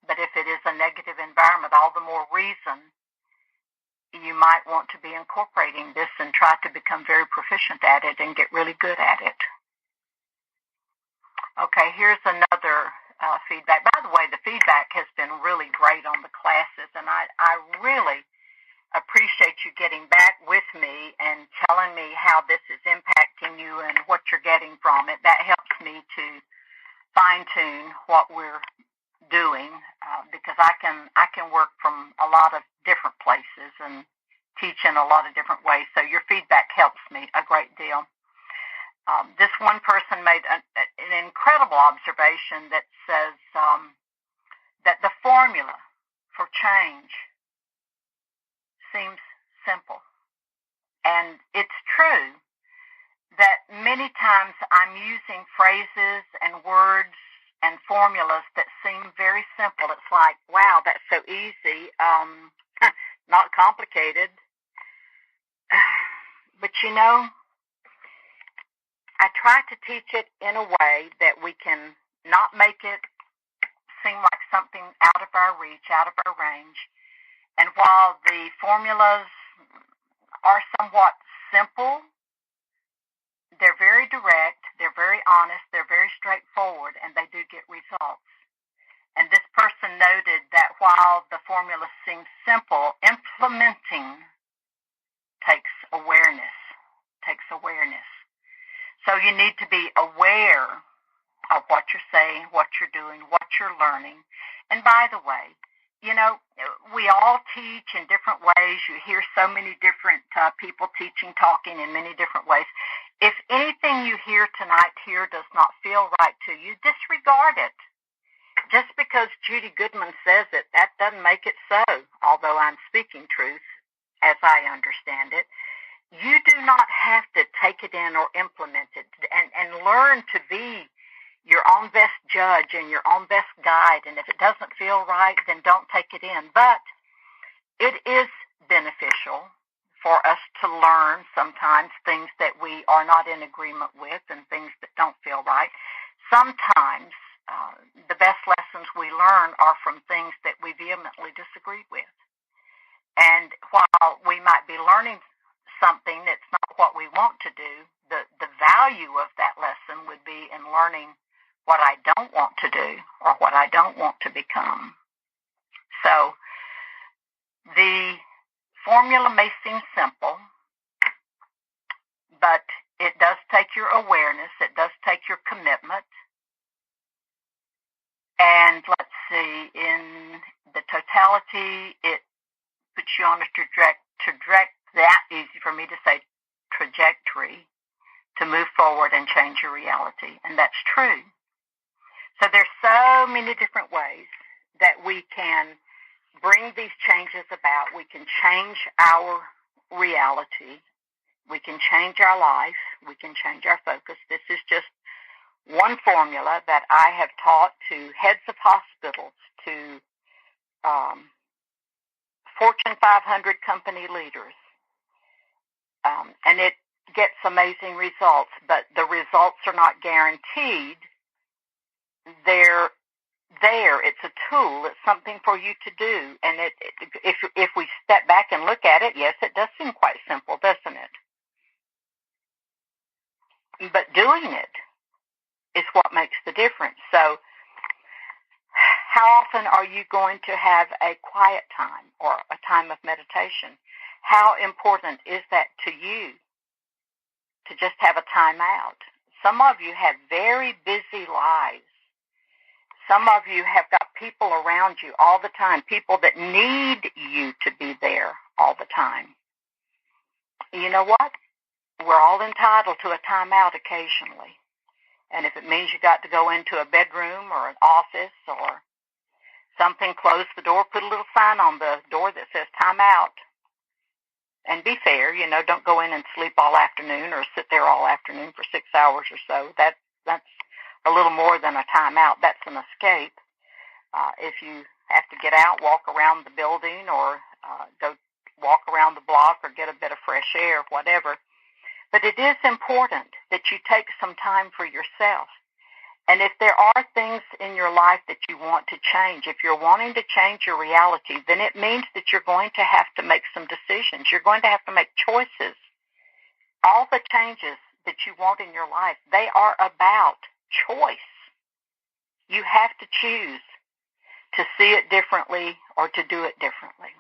But if it is a negative environment, all the more reason you might want to be incorporating this and try to become very proficient at it and get really good at it. Okay, here's another feedback. By the way, the feedback has been really great on the classes, and I really appreciate you getting back with me and telling me how this is impacting you and what you're getting from it. That helps me to fine-tune what we're doing because I can work from a lot of different places and teach in a lot of different ways, so your feedback helps me a great deal. This one person made an incredible observation that says that the formula for change seems simple. And it's true that many times I'm using phrases and words and formulas that seem very simple. It's like, wow, that's so easy, not complicated. But you know, I try to teach it in a way that we can not make it seem like something out of our reach, out of our range. And while the formulas are somewhat simple, they're very direct, they're very honest, they're very straightforward, and they do get results. And this person noted that while the formula seems simple, implementing takes awareness. So you need to be aware of what you're saying, what you're doing, what you're learning. And by the way, you know, we all teach in different ways. You hear so many different people teaching, talking in many different ways. If anything you hear tonight here does not feel right to you, disregard it. Just because Judy Goodman says it, that doesn't make it so, although I'm speaking truth as I understand it. You do not have to take it in or implement it and learn to be your own best judge and your own best guide. And if it doesn't feel right, then don't take it in. But it is beneficial for us to learn sometimes things that we are not in agreement with and things that don't feel right. Sometimes the best lessons we learn are from things that we vehemently disagree with. And while we might be learning something that's not what we want to do, the value of that lesson would be in learning what I don't want to do or what I don't want to become. So the formula may seem simple, but it does take your awareness, it does take your commitment. And let's see, in the totality, it puts you on a trajectory, that easy for me to say, trajectory, to move forward and change your reality. And that's true. So there's so many different ways that we can bring these changes about. We can change our reality. We can change our life. We can change our focus. This is just one formula that I have taught to heads of hospitals, to Fortune 500 company leaders. And it gets amazing results, but the results are not guaranteed. They're there. It's a tool. It's something for you to do. And if we step back and look at it, yes, it does seem quite simple, doesn't it? But doing it is what makes the difference. So how often are you going to have a quiet time or a time of meditation? How important is that to you to just have a time out? Some of you have very busy lives. Some of you have got people around you all the time, people that need you to be there all the time. You know what? We're all entitled to a time out occasionally. And if it means you got to go into a bedroom or an office or something, close the door, put a little sign on the door that says time out. And be fair, you know, don't go in and sleep all afternoon or sit there all afternoon for 6 hours or so. That's a little more than a time out. That's an escape. If you have to get out, walk around the building or go walk around the block or get a bit of fresh air, whatever. But it is important that you take some time for yourself. And if there are things in your life that you want to change, if you're wanting to change your reality, then it means that you're going to have to make some decisions. You're going to have to make choices. All the changes that you want in your life, they are about choice. You have to choose to see it differently or to do it differently.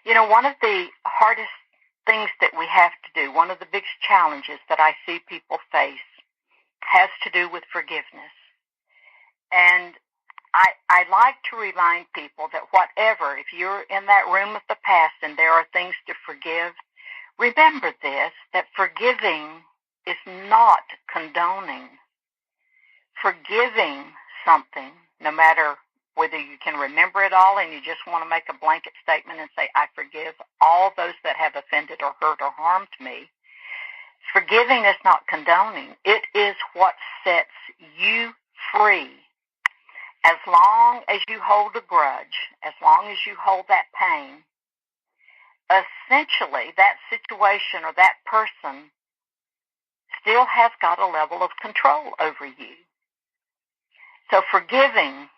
You know, one of the hardest things that we have to do, one of the biggest challenges that I see people face has to do with forgiveness. And I like to remind people that whatever, if you're in that room of the past and there are things to forgive, remember this, that forgiving is not condoning. Forgiving something, no matter whether you can remember it all and you just want to make a blanket statement and say, I forgive all those that have offended or hurt or harmed me. Forgiving is not condoning. It is what sets you free. As long as you hold a grudge, as long as you hold that pain, essentially that situation or that person still has got a level of control over you. So forgiving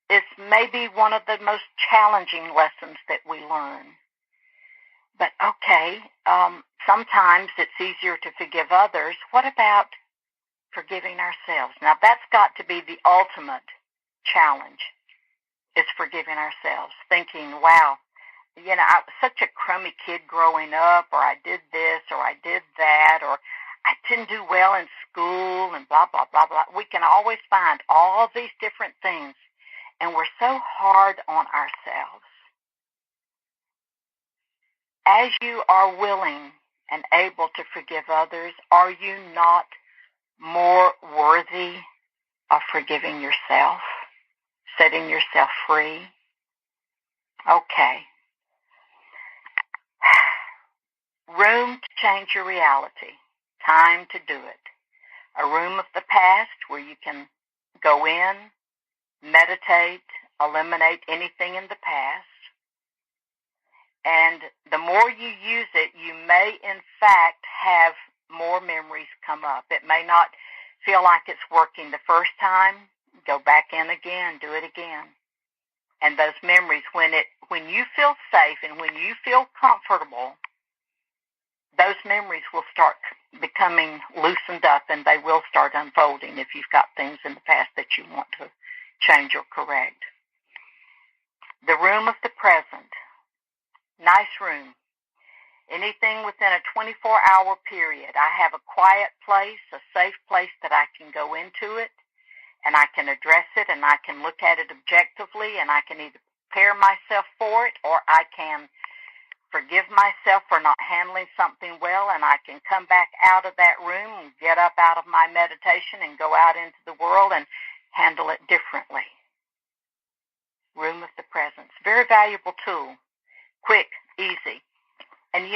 is maybe one of the most challenging lessons that we learn. But okay, sometimes it's easier to forgive others. What about forgiving ourselves? Now that's got to be the ultimate challenge, is forgiving ourselves, thinking, wow, I was such a crummy kid growing up, or I did this, or I did that, or I didn't do well in school, and blah, blah, blah, blah. We can always find all these different things, and we're so hard on ourselves. As you are willing and able to forgive others, are you not more worthy of forgiving yourself, setting yourself free? Okay. Room to change your reality. Time to do it. A room of the past where you can go in, meditate, eliminate anything in the past. And the more you use it, you may in fact have more memories come up. It may not feel like it's working the first time. Go back in again, do it again. And those memories, when you feel safe and when you feel comfortable, those memories will start becoming loosened up and they will start unfolding if you've got things in the past that you want to change or correct. The room of the present. Nice room. Anything within a 24-hour period. I have a quiet place, a safe place that I can go into it, and I can address it, and I can look at it objectively, and I can either prepare myself for it, or I can forgive myself for not handling something well, and I can come back out of that room and get up out of my meditation and go out into the world and handle it differently. Room of the presence. Very valuable tool. Quick, easy. And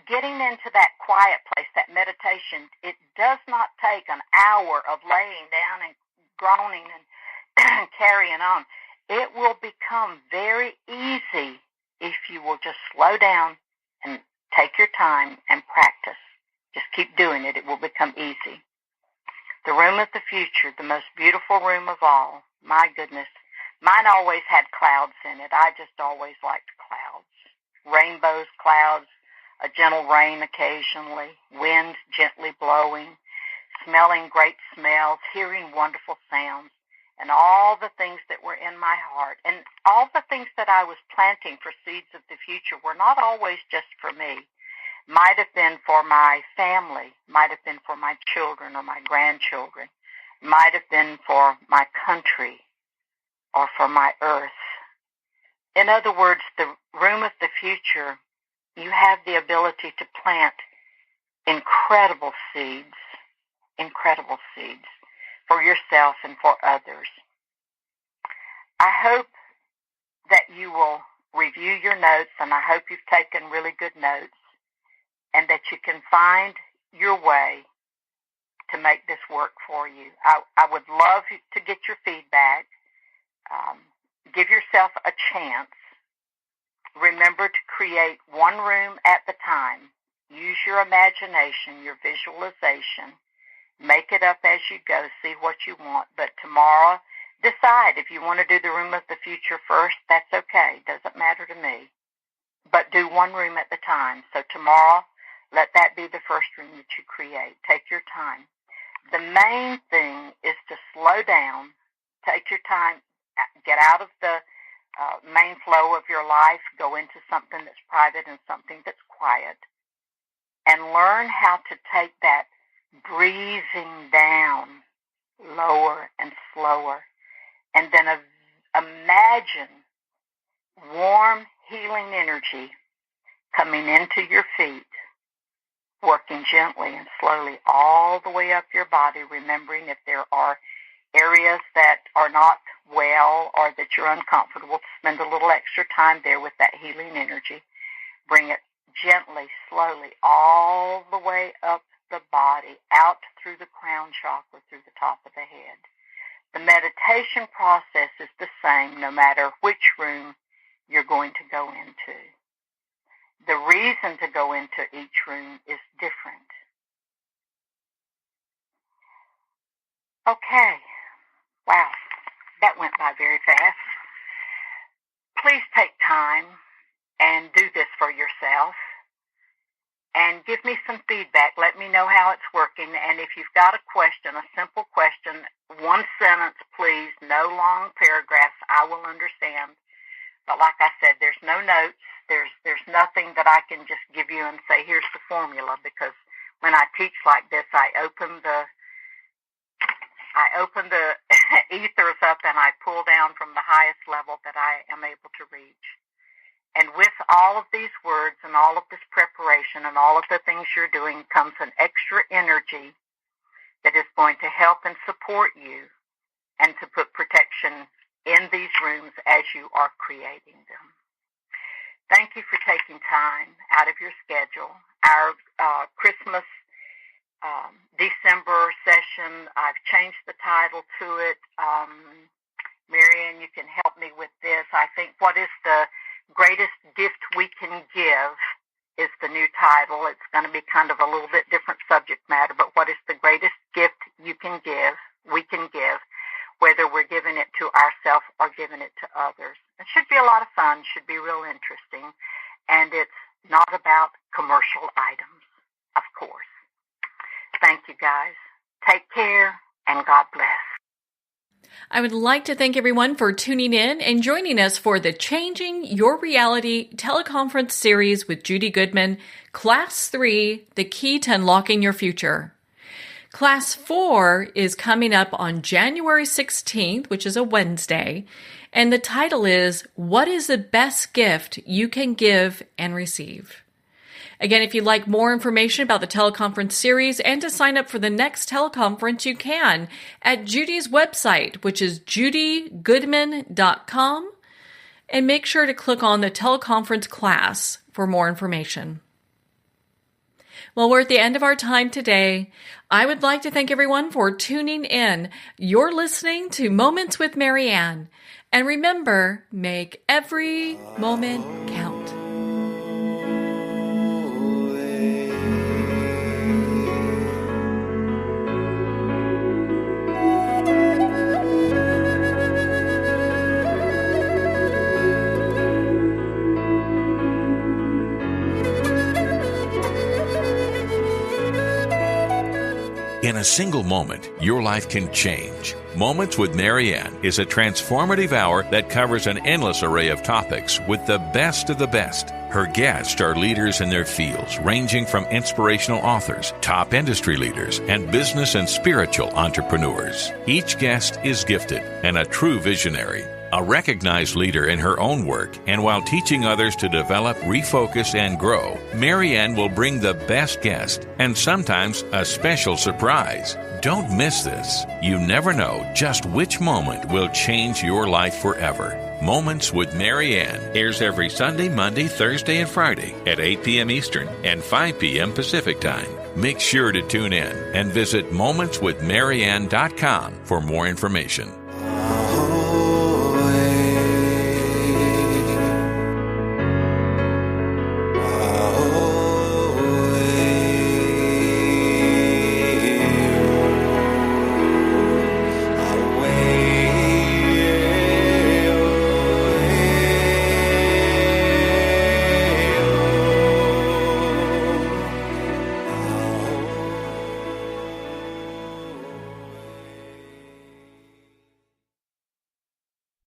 getting into that quiet place, that meditation, it does not take an hour of laying down and groaning and carrying on. It will become very easy if you will just slow down and take your time and practice. Just keep doing it. It will become easy. The room of the future, the most beautiful room of all. My goodness. Mine always had clouds in it. I just always liked clouds. Rainbows, clouds, a gentle rain occasionally, wind gently blowing, smelling great smells, hearing wonderful sounds, and all the things that were in my heart. And all the things that I was planting for seeds of the future were not always just for me. Might have been for my family, might have been for my children or my grandchildren, might have been for my country or for my earth. In other words, the room of the future, you have the ability to plant incredible seeds for yourself and for others. I hope that you will review your notes, and I hope you've taken really good notes, and that you can find your way to make this work for you. I would love to get your feedback. Give yourself a chance. Remember to create one room at a time. Use your imagination, your visualization. Make it up as you go. See what you want. But tomorrow, decide if you want to do the room of the future first. That's okay. Doesn't matter to me. But do one room at a time. So tomorrow, let that be the first room that you create. Take your time. The main thing is to slow down. Take your time. Get out of the main flow of your life. Go into something that's private and something that's quiet. And learn how to take that breathing down lower and slower And then imagine warm, healing energy coming into your feet, working gently and slowly all the way up your body, remembering if there are areas that are not well or that you're uncomfortable, to spend a little extra time there with that healing energy. Bring it gently, slowly, all the way up the body, out through the crown chakra, through the top of the head. The meditation process is the same no matter which room you're going to go into. The reason to go into each room is different. Okay. Wow, that went by very fast. Please take time and do this for yourself. And give me some feedback. Let me know how it's working. And if you've got a question, a simple question, one sentence, please, no long paragraphs, I will understand. But like I said, there's no notes. There's nothing that I can just give you and say, here's the formula, because when I teach like this, I open the ethers up and I pull down from the highest level that I am able to reach. And with all of these words and all of this preparation and all of the things you're doing comes an extra energy that is going to help and support you and to put protection in these rooms as you are creating them. Thank you for taking time out of your schedule. Our Christmas December session, I've changed the title to it. Marianne, you can help me with this. I think what is the greatest gift we can give is the new title. It's going to be kind of a little bit different subject matter, but what is the greatest gift we can give, whether we're giving it to ourselves or giving it to others. It should be a lot of fun, should be real interesting, and it's not about commercial items, of course. Thank you, guys. Take care, and God bless. I would like to thank everyone for tuning in and joining us for the Changing Your Reality teleconference series with Judy Goodman, Class 3, The Key to Unlocking Your Future. Class 4 is coming up on January 16th, which is a Wednesday, and the title is, What is the Best Gift You Can Give and Receive? Again, if you'd like more information about the teleconference series and to sign up for the next teleconference, you can at Judy's website, which is judygoodman.com, and make sure to click on the teleconference class for more information. Well, we're at the end of our time today. I would like to thank everyone for tuning in. You're listening to Moments with Marianne. And remember, make every moment count. In a single moment, your life can change. Moments with Marianne is a transformative hour that covers an endless array of topics with the best of the best. Her guests are leaders in their fields, ranging from inspirational authors, top industry leaders, and business and spiritual entrepreneurs. Each guest is gifted and a true visionary, a recognized leader in her own work, and while teaching others to develop, refocus, and grow, Marianne will bring the best guest and sometimes a special surprise. Don't miss this. You never know just which moment will change your life forever. Moments with Marianne airs every Sunday, Monday, Thursday, and Friday at 8 p.m. Eastern and 5 p.m. Pacific Time. Make sure to tune in and visit momentswithmarianne.com for more information.